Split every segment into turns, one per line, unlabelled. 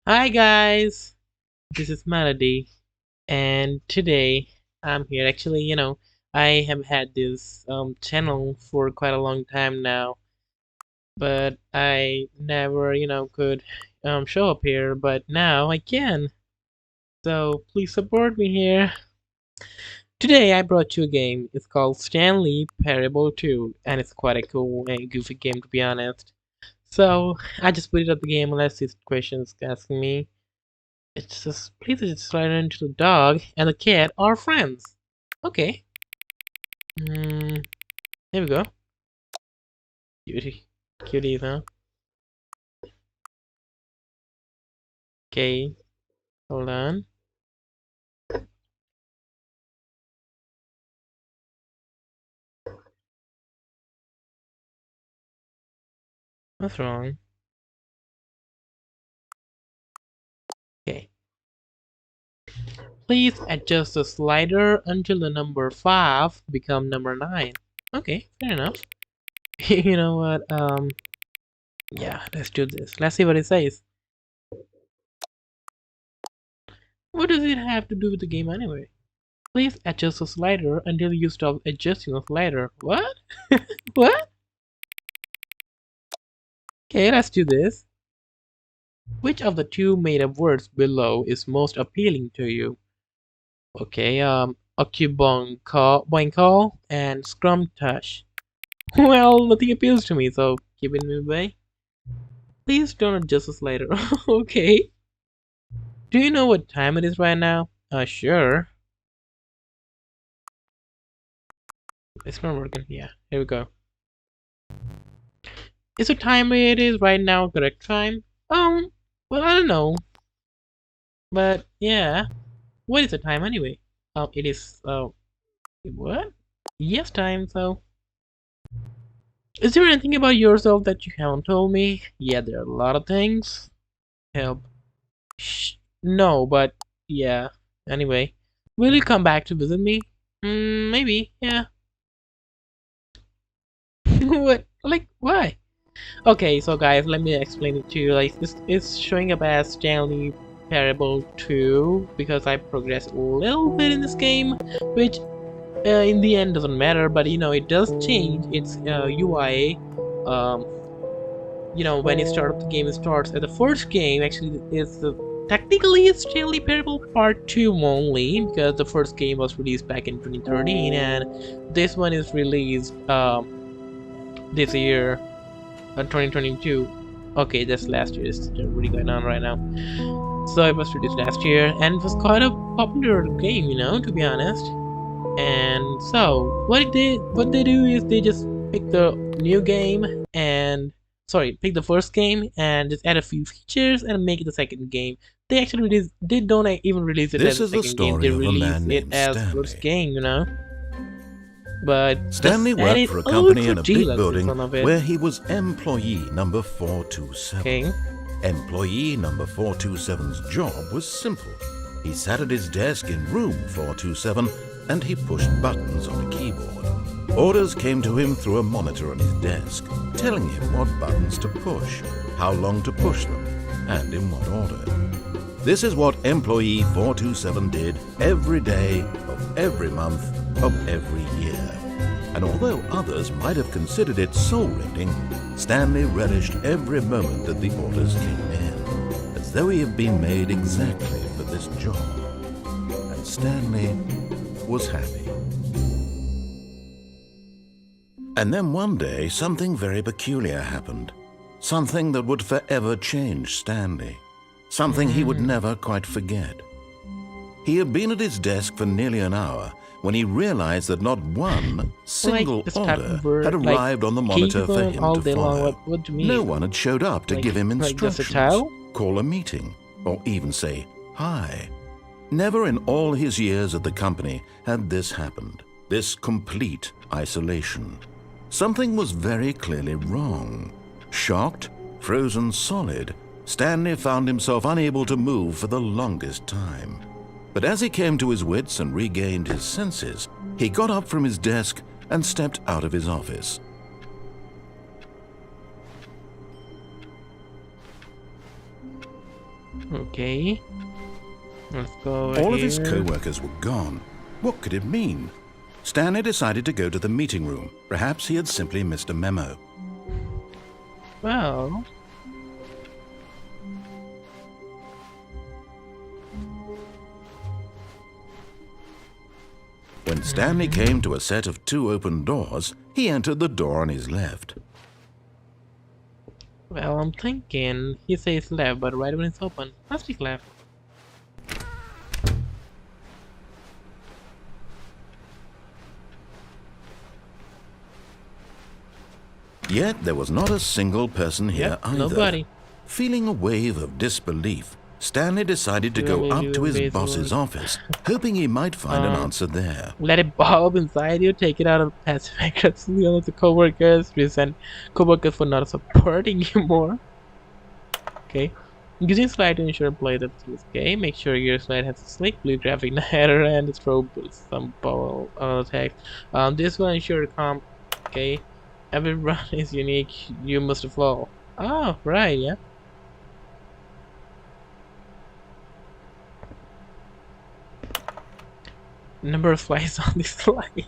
Hi guys, this is Melody, and today I'm here. Actually, I have had this channel for quite a long time now, but I never, could show up here. But now I can. So please support me here. Today I brought you a game. It's called Stanley Parable 2, and it's quite a cool and goofy game to be honest. So I just put it up the game. Let's see questions asking me. It's just please just right into the dog and the cat are friends. Okay. Here we go. Cutie. Cuties, huh? Okay. Hold on. What's wrong? Okay. Please adjust the slider until the number 5 become number 9. Okay, fair enough. You know what? Yeah, let's do this. Let's see what it says. What does it have to do with the game anyway? Please adjust the slider until you stop adjusting the slider. What? What? Okay, let's do this. Which of the two made-up words below is most appealing to you? Okay, Occupying and Scrumtush. Well, nothing appeals to me, so keep it away. Please don't adjust this later. Okay. Do you know what time it is right now? Sure. It's not working. Yeah, here we go. Is the time it is right now correct time? Well, I don't know. But, yeah. What is the time anyway? It is, what? Yes time, so. Is there anything about yourself that you haven't told me? Yeah, there are a lot of things. Help. Shh. No, but yeah. Anyway, will you come back to visit me? Maybe. Yeah. What? Like, why? Okay, so guys, let me explain it to you. Like, this is showing up as Stanley Parable 2 because I progressed a little bit in this game, which in the end doesn't matter. But it does change its UI. Um, when you start up the game, it starts at the first game. Actually, technically it's Stanley Parable Part 2 only because the first game was released back in 2013, and this one is released this year, 2022. Okay, that's last year. It's really going on right now. So it was released last year, and it was quite a popular game, to be honest. And so what they do is they just pick the new game and pick the first game and just add a few features and make it the second game. They don't even release it
This
as a
is the
second game.
story
They
of a
release
man
it
named
as first
Stanley.
game. But
Stanley
just
worked
added
for a company
Ultra
in a big
Deluxe in
building
front of it.
where he was employee number 427.
Okay.
Employee number 427's job was simple. He sat at his desk in room 427 and he pushed buttons on a keyboard. Orders came to him through a monitor on his desk, telling him what buttons to push, how long to push them, and in what order. This is what employee 427 did every day of every month of every year. And although others might have considered it soul-rending, Stanley relished every moment that the orders came in, as though he had been made exactly for this job. And Stanley was happy. And then one day, something very peculiar happened. Something that would forever change Stanley. Something he would never quite forget. He had been at his desk for nearly an hour when he realized that not one single order had arrived on the monitor for him to follow. No one had showed up to give him instructions, call a meeting, or even say hi. Never in all his years at the company had this happened, this complete isolation. Something was very clearly wrong. Shocked, frozen solid, Stanley found himself unable to move for the longest time. But as he came to his wits and regained his senses, he got up from his desk and stepped out of his office.
Okay. Let's go
All
here.
of his co-workers were gone. What could it mean? Stanley decided to go to the meeting room. Perhaps he had simply missed a memo.
Well...
When Stanley came to a set of 2 open doors, he entered the door on his left.
Well, I'm thinking he says left, but right when it's open, must be left.
Yet there was not a single person here either.
Nobody.
Feeling a wave of disbelief, Stanley decided to go up to his boss's office, hoping he might find an answer there.
Let it bob inside you, take it out of passive aggressively on the co-workers, resent co-workers for not supporting you more. Okay. Using slide to ensure play that is okay. Make sure your slide has a slick blue graphic header and a throw some power text. This will ensure calm. Okay. Every run is unique. You must fall. Oh, right, yeah. Number of slides on this slide.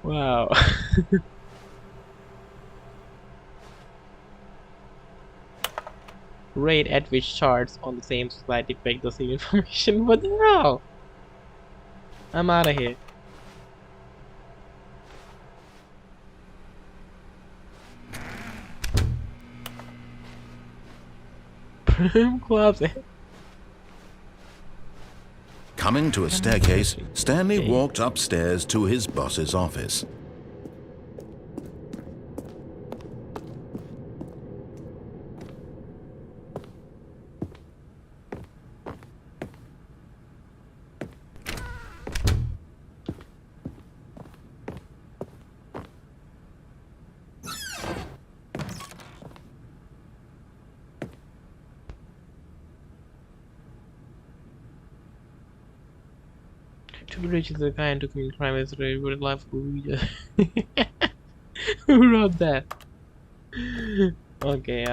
Wow. Rate at which charts on the same slide depict the same information. What the hell? I'm out of here. Prim clubs.
Coming to a staircase, Stanley walked upstairs to his boss's office.
To be rich is the kind to commit crime is really good life. Who wrote that? Okay,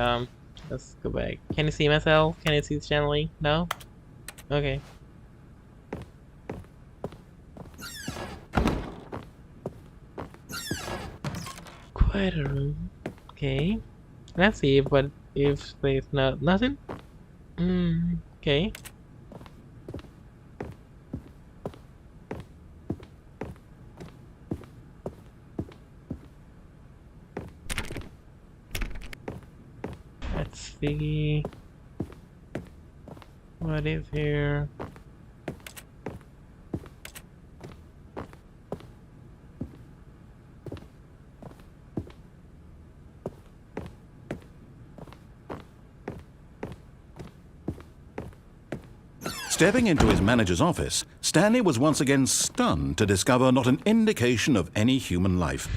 let's go back. Can you see myself? Can you see Stanley? No? Okay. Quite a room. Okay. Let's see if there's nothing. Okay. Let's see what is here.
Stepping into his manager's office, Stanley was once again stunned to discover not an indication of any human life.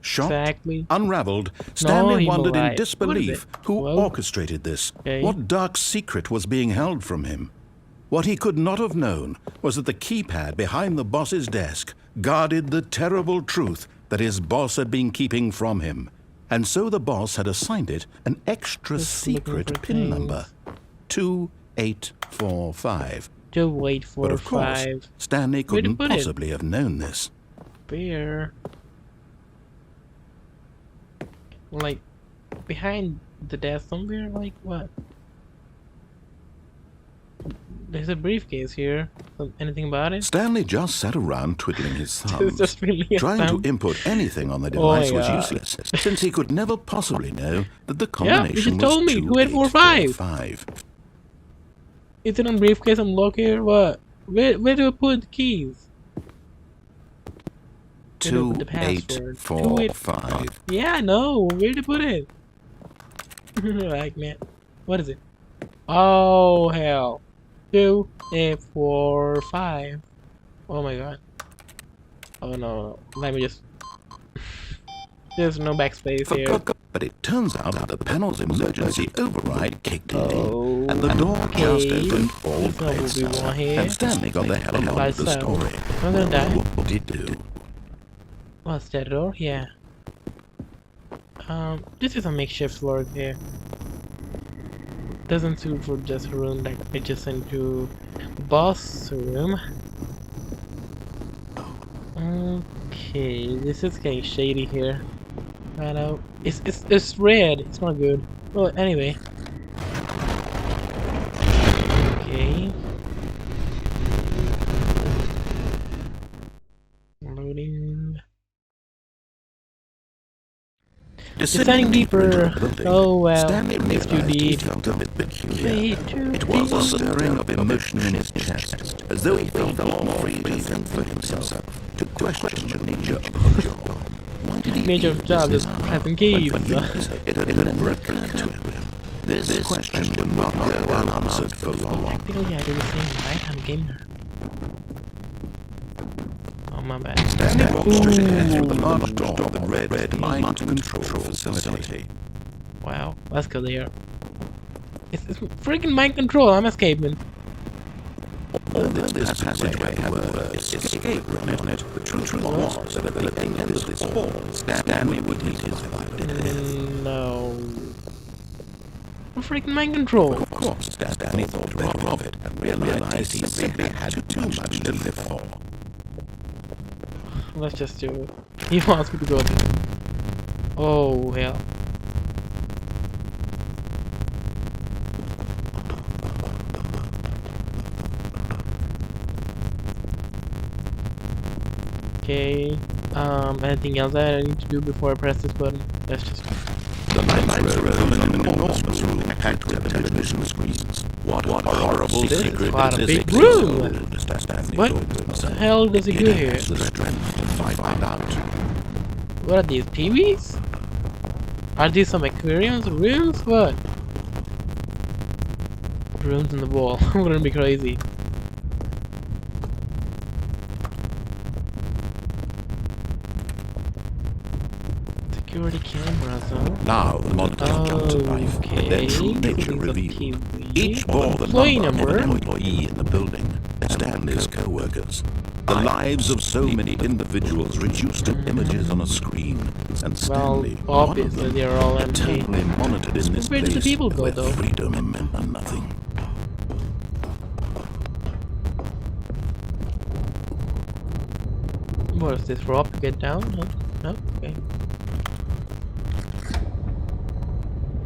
Shocked, unraveled, Stanley wondered in disbelief who orchestrated this. What dark secret was being held from him? What he could not have known was that the keypad behind the boss's desk guarded the terrible truth that his boss had been keeping from him. And so the boss had assigned it an extra secret PIN number, 2845.
2845.
But of course, Stanley couldn't possibly have known this.
Where? Like, behind the desk somewhere? Like, what? There's a briefcase here. Anything about it?
Stanley just sat around twiddling his thumbs.
Just really
Trying to input anything on the device was useless, since he could never possibly know that the combination was 2845.
Is it on briefcase unlock here? What? Where do I put the keys?
2845.
Yeah, I know. Where to put it? Like, man. What is it? Oh, hell. 2845. Oh my god. Oh no. Let me just... There's no backspace here.
But it turns out that the panel's emergency override kicked in, and the door just opened all by itself. And Stanley got the hell on with the story.
I'm gonna die.
What did he do?
What's that door? Yeah. This is a makeshift floor here. doesn't suit for just a room like adjacent to boss room. Okay, this is getting shady here. I know. It's red. It's not good. Well, anyway. Okay. Loading. Descending deeper. Oh well, it's too deep. Way too
It was a stirring of emotion in his chest, as though he felt more free to think for himself, to question the nature of the job. Why did he
Nature of job is pressing keys.
It had never occurred to him. This question would not go unanswered for long.
Practically, I do the same, right? I'm a gamer. Oh my bad.
Stanley walked straight ahead through the large door of the red mind control facility.
Wow, let's go there. It's freaking mind control. I'm escaping.
This passageway had the word escape written on it. The truth was that at the end of this hall, Stanley would meet his beloved.
No. Freaking mind control.
Of course, Stanley thought better of it and realized he simply had too much to live for.
Let's just do it. He wants me to go there. Oh hell. Okay. Anything else that I need to do before I press this button? Let's just.
The lights were in an enormous room packed with television screens. What a horrible secret
What a
is
big room! What
What
the hell does he do here?
the strength to find out.
What are these, TVs? Are these some aquariums? Rooms? What? Rooms in the wall. Wouldn't be crazy. Security cameras, huh?
Now the monitor jumped to life, and their true nature revealed. Each bore the number of an employee in the building, Stanley's co-workers. The lives of so many individuals reduced to images on a screen, and Stanley,
well,
one of
obviously
them,
they're all empty.
eternally monitored in this
Where
place
did the people go,
where
though?
freedom meant nothing.
What is this, rope to get down? No? Okay.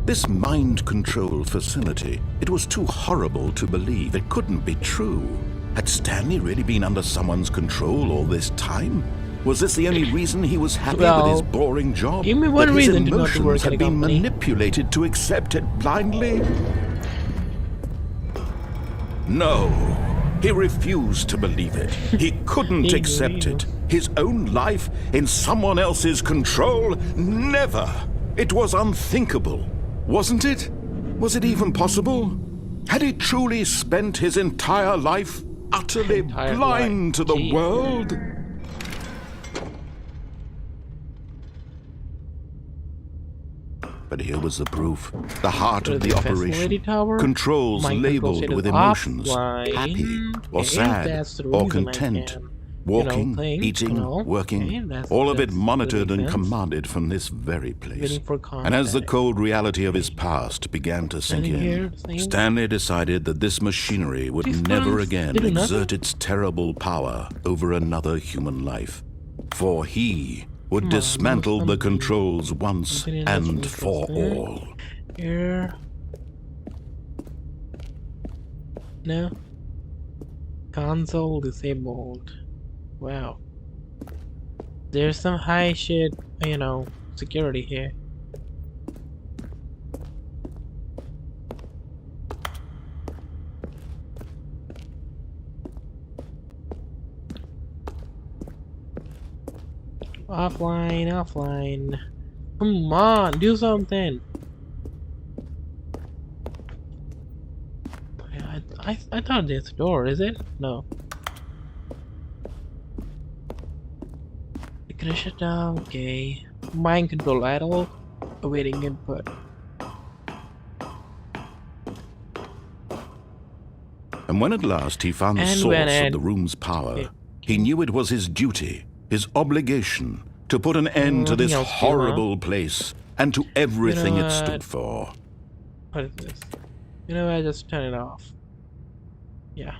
This mind control facility, it was too horrible to believe. It couldn't be true. Had Stanley really been under someone's control all this time? Was this the only reason he was happy with his boring job?
Give me one
that his
reason to not
emotions
work at
had
a
been
company.
manipulated to accept it blindly? No. He refused to believe it. He couldn't accept it. His own life in someone else's control? Never. It was unthinkable. Wasn't it? Was it even possible? Had he truly spent his entire life utterly blind to the world? But here was the proof. The heart of the operation. Controls labeled with emotions. Happy or sad or content. Walking, eating, working, all of it monitored and commanded from this very place. And as the cold reality of his past began to sink in, Stanley decided that this machinery would never again exert its terrible power over another human life. For he would dismantle the controls once and for all.
Here. No. Console disabled. Wow. There's some high shit, you know, security here. Offline. Come on, do something. I thought there's a door, is it? No. Shut down, okay. Mind control idle, awaiting input.
And when at last he found the source of the room's power, he knew it was his duty, his obligation, to put an end to this horrible place and to everything it stood for.
What is this? You know, I just turn it off. Yeah.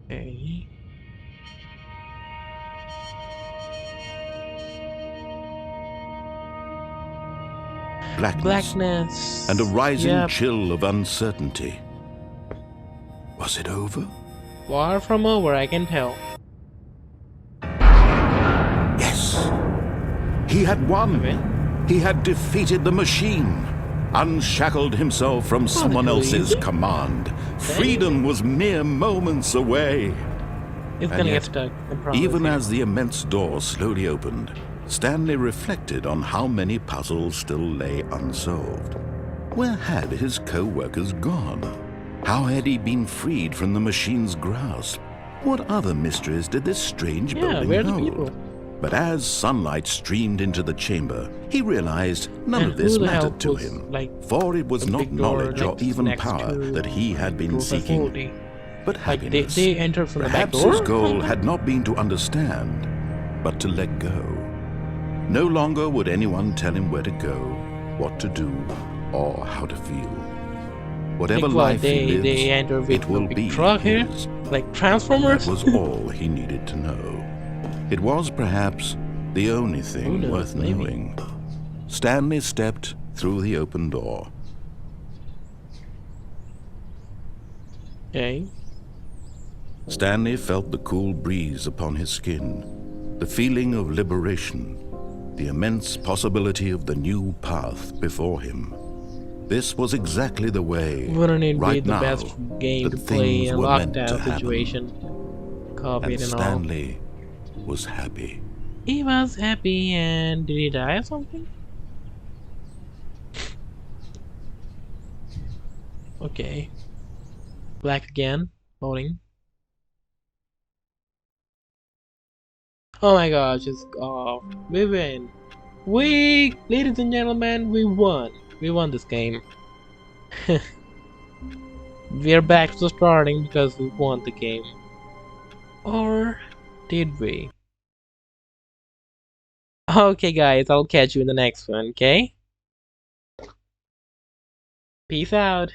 Okay. Blackness.
And a rising
Yep.
chill of uncertainty. Was it over?
Far from over, I can tell.
Yes. He had won.
Okay.
He had defeated the machine, unshackled himself from someone else's
easy.
command. Freedom was mere moments away.
It's
And
gonna
yet,
get stuck. I promise
Even
you.
as the immense door slowly opened, Stanley reflected on how many puzzles still lay unsolved. Where had his co-workers gone? How had he been freed from the machine's grasp? What other mysteries did this strange
Yeah,
building
where are the
hold?
people?
But as sunlight streamed into the chamber, he realized none
And
of this
who the hell
mattered to
was,
him,
like,
for it was
a
not
big door,
knowledge or
like,
even
next
power
to
that he had been
the
seeking,
facility?
but
Like,
happiness.
they entered from the back
Perhaps
door?
his goal had not been to understand, but to let go. No longer would anyone tell him where to go, what to do, or how to feel. Whatever
Like what,
life he lives,
they enter with
it will
a big
be
truck here?
his.
Like
That
Transformers?
was all he needed to know. It was perhaps the only thing
knows,
worth
maybe.
knowing. Stanley stepped through the open door.
Okay.
Stanley felt the cool breeze upon his skin, the feeling of liberation, the immense possibility of the new path before him. This was exactly the way,
Wouldn't it be
right
the
now,
best game
that
to play
things
in a
were meant to
lockdown
happen.
situation?
And
COVID and all.
Stanley was happy.
He was happy, and did he die or something? Okay. Black again. Loading. Oh my gosh, it's off. We win. Ladies and gentlemen, we won. We won this game. We're back to starting because we won the game. Or did we? Okay guys, I'll catch you in the next one, okay? Peace out.